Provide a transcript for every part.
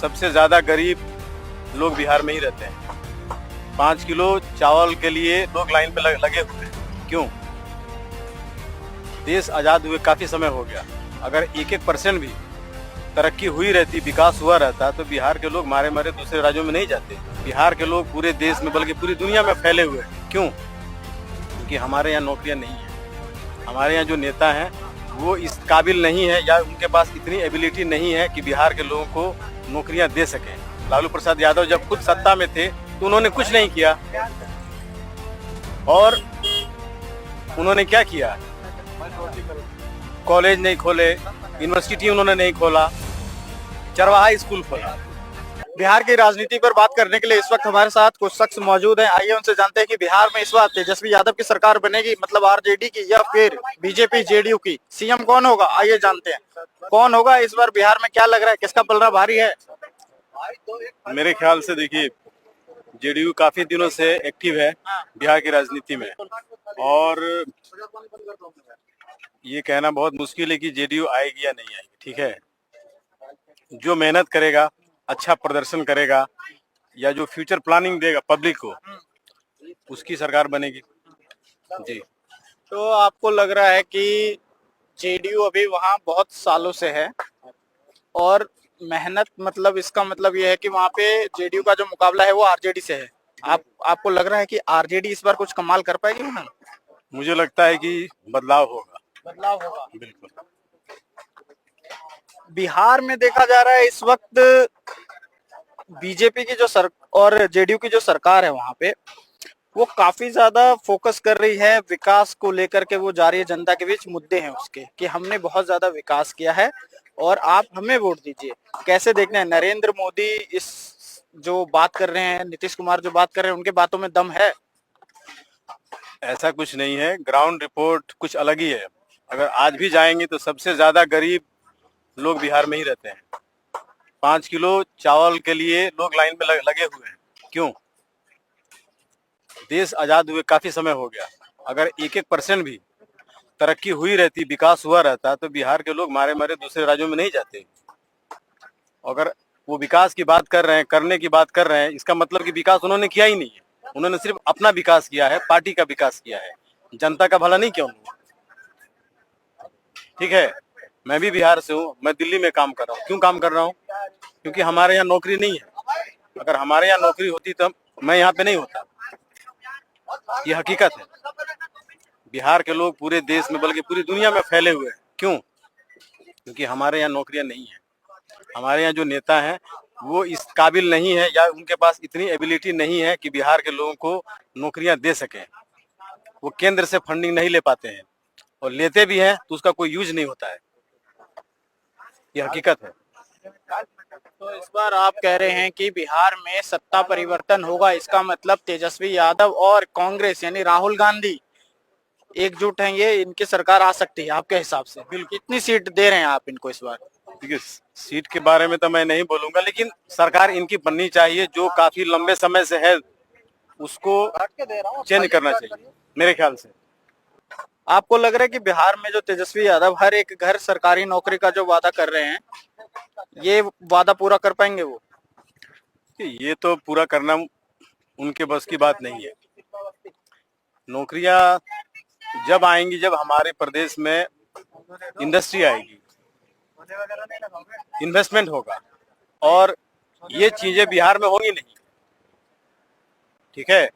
सबसे ज़्यादा गरीब लोग बिहार में ही रहते हैं। 5 किलो चावल के लिए लोग लाइन पे लगे हुए हैं। क्यों? देश आज़ाद हुए काफ़ी समय हो गया। अगर 1% भी तरक्की हुई रहती, विकास हुआ रहता, तो बिहार के लोग मारे मारे दूसरे राज्यों में नहीं जाते। बिहार के लोग पूरे देश में बल्कि पूरी दुनिया में फैले हुए हैं। क्यों? क्योंकि हमारे यहाँ नौकरियाँ नहीं हैं। हमारे यहाँ जो नेता हैं वो इस काबिल नहीं है या उनके पास इतनी एबिलिटी नहीं है कि बिहार के लोगों को नौकरियां दे सकें। लालू प्रसाद यादव जब खुद सत्ता में थे तो उन्होंने कुछ नहीं किया, और उन्होंने क्या किया? कॉलेज नहीं खोले, यूनिवर्सिटी उन्होंने नहीं खोला, चरवाहा स्कूल खोला। बिहार की राजनीति पर बात करने के लिए इस वक्त हमारे साथ कुछ शख्स मौजूद हैं। आइए उनसे जानते हैं कि बिहार में इस बार तेजस्वी यादव की सरकार बनेगी, मतलब आरजेडी की, या फिर बीजेपी जेडीयू की। सीएम कौन होगा, आइए जानते हैं कौन होगा इस बार बिहार में। क्या लग रहा है, किसका पलड़ा भारी है? मेरे ख्याल से देखिए, जेडीयू काफी दिनों से एक्टिव है बिहार की राजनीति में, और ये कहना बहुत मुश्किल है कि जेडीयू आएगी या नहीं आएगी। ठीक है, जो मेहनत करेगा, अच्छा प्रदर्शन करेगा, या जो फ्यूचर प्लानिंग देगा पब्लिक को, उसकी सरकार बनेगी। जी। तो आपको लग रहा है कि जेडीयू अभी वहाँ बहुत सालों से है और मेहनत, मतलब इसका मतलब ये है कि वहाँ पे जेडीयू का जो मुकाबला है वो आरजेडी से है। आपको लग रहा है कि आरजेडी इस बार कुछ कमाल कर पाएगी वहाँ? मुझे लगता है कि बदलाव होगा। बदलाव होगा बिल्कुल। बिहार में देखा जा रहा है इस वक्त बीजेपी की और जेडीयू की जो सरकार है वहां पे, वो काफी ज्यादा फोकस कर रही है विकास को लेकर के। वो जा रही है जनता के बीच, मुद्दे हैं उसके कि हमने बहुत ज्यादा विकास किया है और आप हमें वोट दीजिए। कैसे देखना है नरेंद्र मोदी इस जो बात कर रहे हैं, नीतीश कुमार जो बात कर रहे हैं, उनके बातों में दम है? ऐसा कुछ नहीं है, ग्राउंड रिपोर्ट कुछ अलग ही है। अगर आज भी जाएंगे तो सबसे ज्यादा गरीब लोग बिहार में ही रहते हैं। 5 किलो चावल के लिए लोग लाइन में लगे हुए हैं। क्यों? देश आजाद हुए काफी समय हो गया। अगर 1% भी तरक्की हुई रहती, विकास हुआ रहता, तो बिहार के लोग मारे मारे दूसरे राज्यों में नहीं जाते। अगर वो विकास की बात कर रहे हैं, करने की बात कर रहे हैं, इसका मतलब कि विकास उन्होंने किया ही नहीं है। उन्होंने सिर्फ अपना विकास किया है, पार्टी का विकास किया है, जनता का भला नहीं किया उन्होंने। ठीक है, मैं भी बिहार से हूँ, मैं दिल्ली में काम कर रहा हूँ। क्यों काम कर रहा हूँ? क्योंकि हमारे यहाँ नौकरी नहीं है। अगर हमारे यहाँ नौकरी होती तो मैं यहाँ पे नहीं होता। ये हकीकत है। बिहार के लोग पूरे देश में बल्कि पूरी दुनिया में फैले हुए हैं। क्यों? क्योंकि हमारे यहाँ नौकरियां नहीं है। हमारे यहाँ जो नेता हैं वो इस काबिल नहीं है या उनके पास इतनी एबिलिटी नहीं है कि बिहार के लोगों को नौकरियां दे सकें। वो केंद्र से फंडिंग नहीं ले पाते हैं, और लेते भी हैं तो उसका कोई यूज नहीं होता है। ये हकीकत है। तो इस बार आप कह रहे हैं कि बिहार में सत्ता परिवर्तन होगा, इसका मतलब तेजस्वी यादव और कांग्रेस यानी राहुल गांधी एकजुट हैं, ये इनकी सरकार आ सकती है आपके हिसाब से? कितनी सीट दे रहे हैं आप इनको इस बार? देखिए, सीट के बारे में तो मैं नहीं बोलूंगा, लेकिन सरकार इनकी बननी चाहिए। जो काफी लंबे समय से है उसको चेंज करना चाहिए मेरे ख्याल से। आपको लग रहा है कि बिहार में जो तेजस्वी यादव हर एक घर सरकारी नौकरी का जो वादा कर रहे हैं, ये वादा पूरा कर पाएंगे वो? ये तो पूरा करना उनके बस की बात नहीं है। नौकरियां जब आएंगी जब हमारे प्रदेश में इंडस्ट्री आएगी, इन्वेस्टमेंट होगा, और ये चीजें बिहार में होंगी नहीं। ठीक है,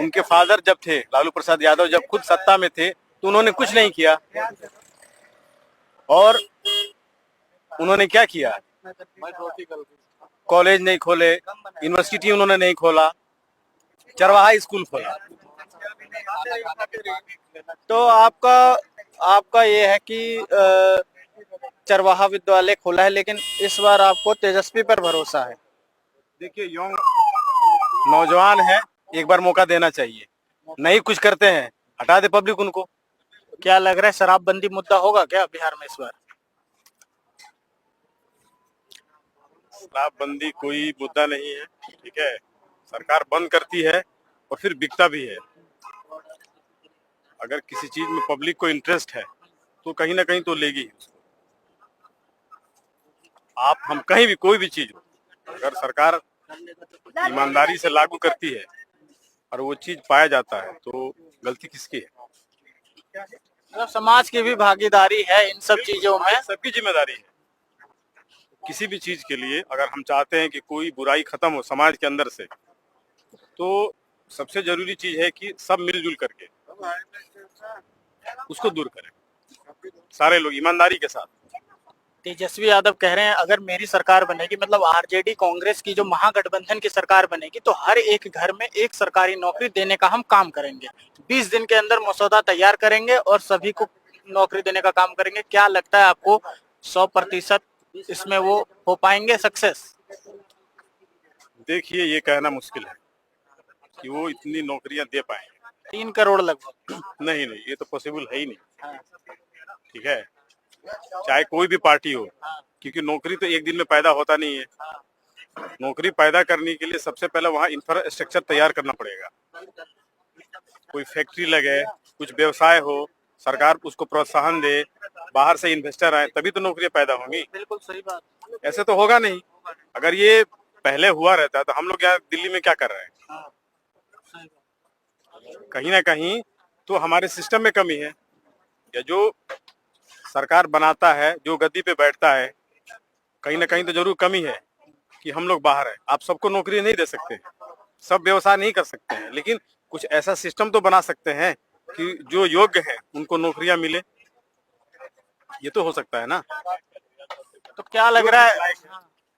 उनके फादर जब थे, लालू प्रसाद यादव जब खुद सत्ता में थे तो उन्होंने कुछ नहीं किया, और उन्होंने क्या किया? कॉलेज नहीं खोले, यूनिवर्सिटी उन्होंने नहीं खोला, चरवाहा स्कूल खोला। तो आपका आपका ये है कि चरवाहा विद्यालय खोला है, लेकिन इस बार आपको तेजस्वी पर भरोसा है? देखिए, यंग नौजवान है, एक बार मौका देना चाहिए। नहीं कुछ करते हैं, हटा दे पब्लिक उनको। क्या लग रहा है शराबबंदी मुद्दा होगा क्या बिहार में इस बार? शराबबंदी कोई मुद्दा नहीं है। ठीक है, सरकार बंद करती है और फिर बिकता भी है। अगर किसी चीज में पब्लिक को इंटरेस्ट है तो कहीं ना कहीं तो लेगी उसको। आप हम कहीं भी कोई भी चीज हो, अगर सरकार ईमानदारी से लागू करती है और वो चीज पाया जाता है तो गलती किसकी है? मतलब समाज की भी भागीदारी है इन सब चीजों में। सबकी जिम्मेदारी है। किसी भी चीज के लिए अगर हम चाहते हैं कि कोई बुराई खत्म हो समाज के अंदर से, तो सबसे जरूरी चीज है कि सब मिलजुल करके उसको दूर करें, सारे लोग ईमानदारी के साथ। तेजस्वी यादव कह रहे हैं अगर मेरी सरकार बनेगी, मतलब आरजेडी कांग्रेस की जो महागठबंधन की सरकार बनेगी, तो हर एक घर में एक सरकारी नौकरी देने का हम काम करेंगे। 20 दिन के अंदर मसौदा तैयार करेंगे और सभी को नौकरी देने का काम करेंगे। क्या लगता है आपको 100% इसमें वो हो पाएंगे सक्सेस? देखिए, ये कहना मुश्किल है कि वो इतनी नौकरियां दे पाएंगे। 3 करोड़ लगभग। नहीं नहीं, ये तो पॉसिबल है ही नहीं। ठीक है, चाहे कोई भी पार्टी हो, क्योंकि नौकरी तो एक दिन में पैदा होता नहीं है। नौकरी पैदा करने के लिए सबसे पहले वहाँ इंफ्रास्ट्रक्चर तैयार करना पड़ेगा। कोई फैक्ट्री लगे, कुछ व्यवसाय हो, सरकार उसको प्रोत्साहन दे, बाहर से इन्वेस्टर आए, तभी तो नौकरियां पैदा होंगी। बिल्कुल सही बात। ऐसे तो होगा नहीं। अगर ये पहले हुआ रहता तो हम लोग यहाँ दिल्ली में क्या कर रहे हैं? कहीं ना कहीं तो हमारे सिस्टम में कमी है, या जो सरकार बनाता है, जो गद्दी पे बैठता है, कहीं ना कहीं तो जरूर कमी है कि हम लोग बाहर हैं। आप सबको नौकरी नहीं दे सकते, सब व्यवसाय नहीं कर सकते हैं, लेकिन कुछ ऐसा सिस्टम तो बना सकते हैं कि जो योग्य है उनको नौकरियां मिले। ये तो हो सकता है ना। तो क्या लग रहा है,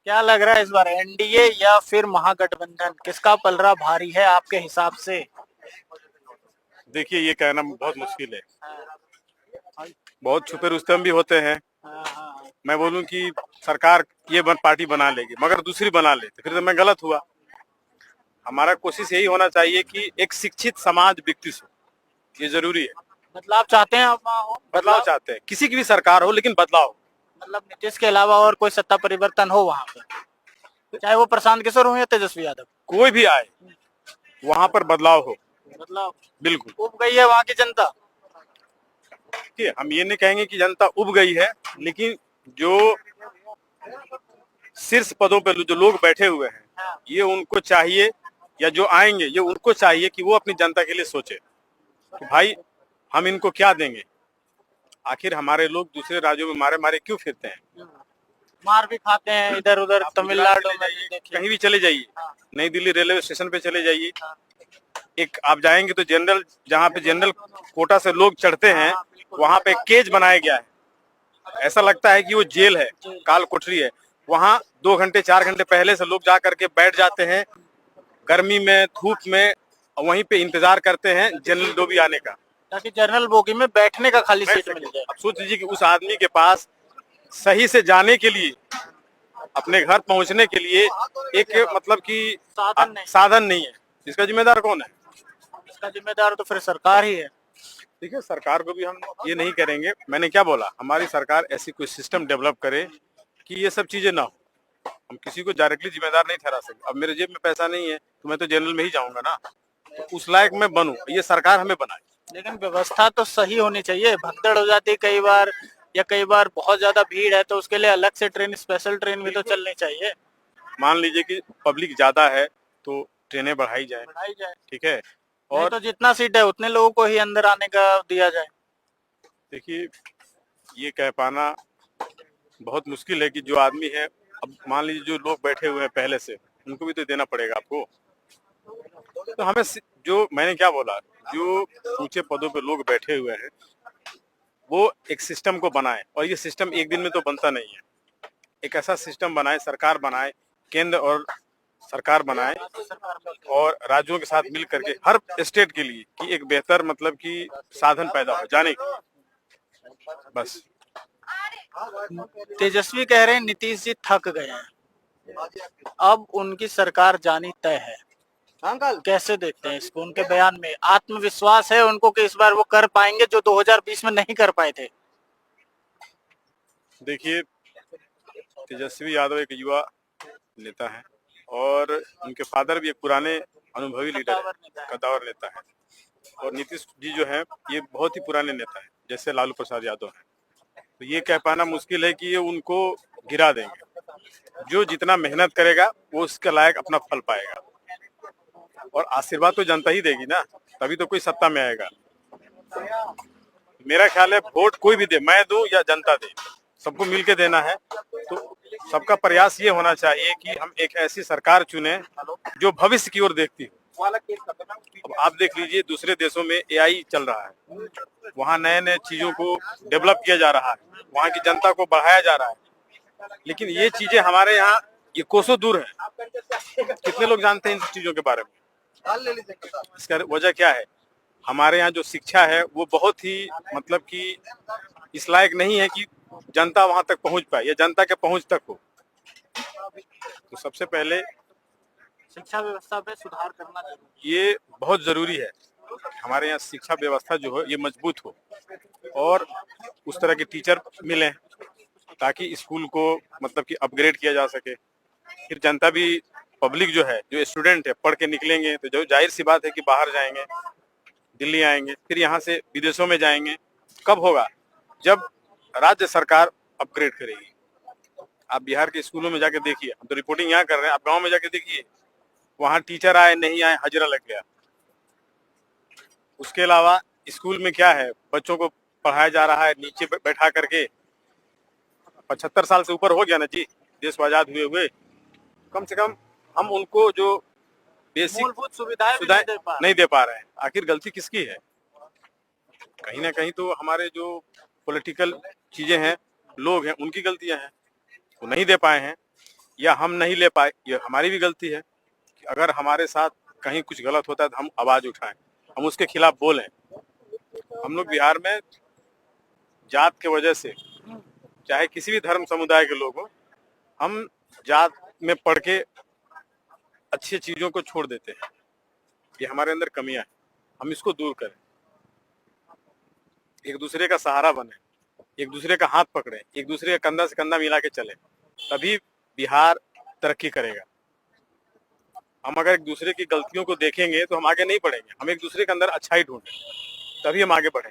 क्या लग रहा है इस बार एनडीए या फिर महागठबंधन, किसका पलड़ा भारी है आपके हिसाब से? देखिए, ये कहना बहुत मुश्किल है। बहुत छुपे रुस्तम भी होते हैं। मैं बोलूं कि सरकार ये पार्टी बना लेगी मगर दूसरी बना ले तो फिर तो मैं गलत हुआ। हमारा कोशिश यही होना चाहिए कि एक शिक्षित समाज विकसित हो, ये जरूरी है। बदलाव चाहते हैं आप वहाँ हो? बदलाव चाहते हैं, किसी की भी सरकार हो लेकिन बदलाव। मतलब नीतीश के अलावा और कोई सत्ता परिवर्तन हो वहाँ पे, चाहे वो प्रशांत किशोर हो या तेजस्वी यादव, कोई भी आए वहां पर बदलाव हो। बदलाव बिल्कुल। उब गई है वहाँ की जनता। देखिए, हम ये नहीं कहेंगे कि जनता उब गई है, लेकिन जो शीर्ष पदों पर जो लोग बैठे हुए हैं, ये उनको चाहिए, या जो आएंगे ये उनको चाहिए कि वो अपनी जनता के लिए सोचे कि भाई हम इनको क्या देंगे। आखिर हमारे लोग दूसरे राज्यों में मारे मारे क्यों फिरते हैं? मार भी खाते हैं इधर उधर, तमिलनाडु में कहीं भी चले जाइए, नई दिल्ली रेलवे स्टेशन पे चले जाइए, एक आप जाएंगे तो जनरल, जहाँ पे जनरल कोटा से लोग चढ़ते हैं, वहां पे केज बनाया गया है। ऐसा लगता है कि वो जेल है, काल कोठरी है। वहां 2 घंटे 4 घंटे पहले से लोग जा करके बैठ जाते हैं, गर्मी में धूप में, वहीं पे इंतजार करते हैं जनरल डोबी आने का, ताकि जनरल बोगी में बैठने का खाली सीट मिल जाए। अब सोच लीजिए कि उस आदमी के पास सही से जाने के लिए, अपने घर पहुंचने के लिए एक मतलब कि साधन नहीं है। इसका जिम्मेदार कौन है? इसका जिम्मेदार तो फिर सरकार ही है। देखिए, सरकार को भी हम ये नहीं करेंगे। मैंने क्या बोला, हमारी सरकार ऐसी कोई सिस्टम डेवलप करे कि ये सब चीजें ना हो। हम किसी को डायरेक्टली जिम्मेदार नहीं ठहरा सकते। अब मेरे जेब में पैसा नहीं है तो मैं तो जेनरल में ही जाऊंगा ना, तो उस लायक मैं बनूं, ये सरकार हमें बनाए। लेकिन व्यवस्था तो सही होनी चाहिए। भगदड़ हो जाती है कई बार, या कई बार बहुत ज्यादा भीड़ है तो उसके लिए अलग से ट्रेन, स्पेशल ट्रेन भी तो चलनी चाहिए। मान लीजिए कि पब्लिक ज्यादा है तो ट्रेनें बढ़ाई जाए, ठीक है। और तो जितना सीट है उतने लोगों को ही अंदर आने का दिया जाए। देखिए, ये कह पाना बहुत मुश्किल है कि जो आदमी है, अब मान लीजिए जो लोग बैठे हुए हैं पहले से, उनको भी तो देना पड़ेगा आपको। तो हमें जो मैंने क्या बोला, जो ऊंचे पदों पे लोग बैठे हुए हैं वो एक सिस्टम को बनाए, और ये सिस्टम एक दिन में तो बनता नहीं है। एक ऐसा सिस्टम बनाए, सरकार बनाए, केंद्र और सरकार बनाए, और राज्यों के साथ मिल करके हर स्टेट के लिए कि एक बेहतर मतलब कि साधन पैदा हो जाने का, बस। तेजस्वी कह रहे हैं नीतीश जी थक गए हैं, अब उनकी सरकार जानी तय है। अंकल कैसे देखते हैं इसको? उनके बयान में आत्मविश्वास है उनको कि इस बार वो कर पाएंगे जो 2020 में नहीं कर पाए थे। देखिए, तेजस्वी यादव एक युवा नेता है, और उनके फादर भी एक पुराने अनुभवी लीडर है, कद्दावर नेता है। और नीतीश जी जो है ये बहुत ही पुराने नेता है, जैसे लालू प्रसाद यादव है। तो ये कह पाना मुश्किल है कि ये उनको गिरा देंगे। जो जितना मेहनत करेगा वो उसके लायक अपना फल पाएगा, और आशीर्वाद तो जनता ही देगी ना, तभी तो कोई सत्ता में आएगा। मेरा ख्याल है वोट कोई भी दे, मैं दूं या जनता दे, सबको मिलके देना है। तो सबका प्रयास ये होना चाहिए कि हम एक ऐसी सरकार चुने जो भविष्य की ओर देखती हो। अब आप देख लीजिए दूसरे देशों में एआई चल रहा है, वहाँ नए नए चीजों को डेवलप किया जा रहा है, वहाँ की जनता को बढ़ाया जा रहा है, लेकिन ये चीजें हमारे यहाँ ये कोसों दूर है। कितने लोग जानते हैं इन चीजों के बारे में? इसका वजह क्या है? हमारे यहाँ जो शिक्षा है वो बहुत ही मतलब कि इस लायक नहीं है कि जनता वहां तक पहुंच पाए या जनता के पहुंच तक हो। तो सबसे पहले शिक्षा व्यवस्था में सुधार करना चाहिए। ये बहुत जरूरी है, हमारे यहाँ शिक्षा व्यवस्था जो है ये मजबूत हो और उस तरह के टीचर मिले ताकि स्कूल को मतलब कि अपग्रेड किया जा सके। फिर जनता भी, पब्लिक जो है, जो स्टूडेंट है, पढ़ के निकलेंगे तो जो जाहिर सी बात है कि बाहर जाएंगे, दिल्ली आएंगे, फिर यहाँ से विदेशों में जाएंगे। कब होगा? जब राज्य सरकार अपग्रेड करेगी। आप बिहार के स्कूलों में जाके देखिए, हम तो रिपोर्टिंग यहाँ कर रहे हैं, आप गांव में जाके देखिए, वहाँ टीचर आए नहीं आए हाजिरा लग गया। उसके अलावा स्कूल में क्या है, बच्चों को पढ़ाया जा रहा है नीचे बैठा करके। 75 साल से ऊपर हो गया ना जी, देश को आजाद हुए हुए। कम से कम हम उनको जो बेसिक मूलभूत सुविधाएं भी नहीं दे पा रहे हैं। आखिर गलती किसकी है? कहीं ना कहीं तो हमारे जो पॉलिटिकल चीजें हैं, लोग हैं, उनकी गलतियां हैं, वो नहीं दे पाए हैं या हम नहीं ले पाए, ये हमारी भी गलती है। कि अगर हमारे साथ कहीं कुछ गलत होता है तो हम आवाज उठाएं, हम उसके खिलाफ बोलें। हम लोग बिहार में जात के वजह से, चाहे किसी भी धर्म समुदाय के लोग हों, हम जात में पढ़ के अच्छी चीजों को छोड़ देते हैं। ये हमारे अंदर कमियां हैं, हम इसको दूर करें, एक दूसरे का सहारा बने, एक दूसरे का हाथ पकड़े, एक दूसरे का कंधा से कंधा मिला के चले, तभी बिहार तरक्की करेगा। हम अगर एक दूसरे की गलतियों को देखेंगे तो हम आगे नहीं बढ़ेंगे, हम एक दूसरे के अंदर अच्छाई ढूंढें, तभी हम आगे बढ़ें।